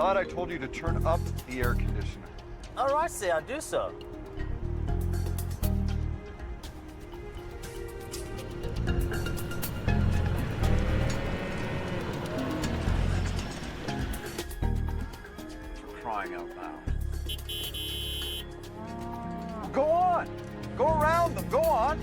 thought I told you to turn up the air conditioner. All right, sir, I'll do so. For crying out loud. Go on! Go around them, go on!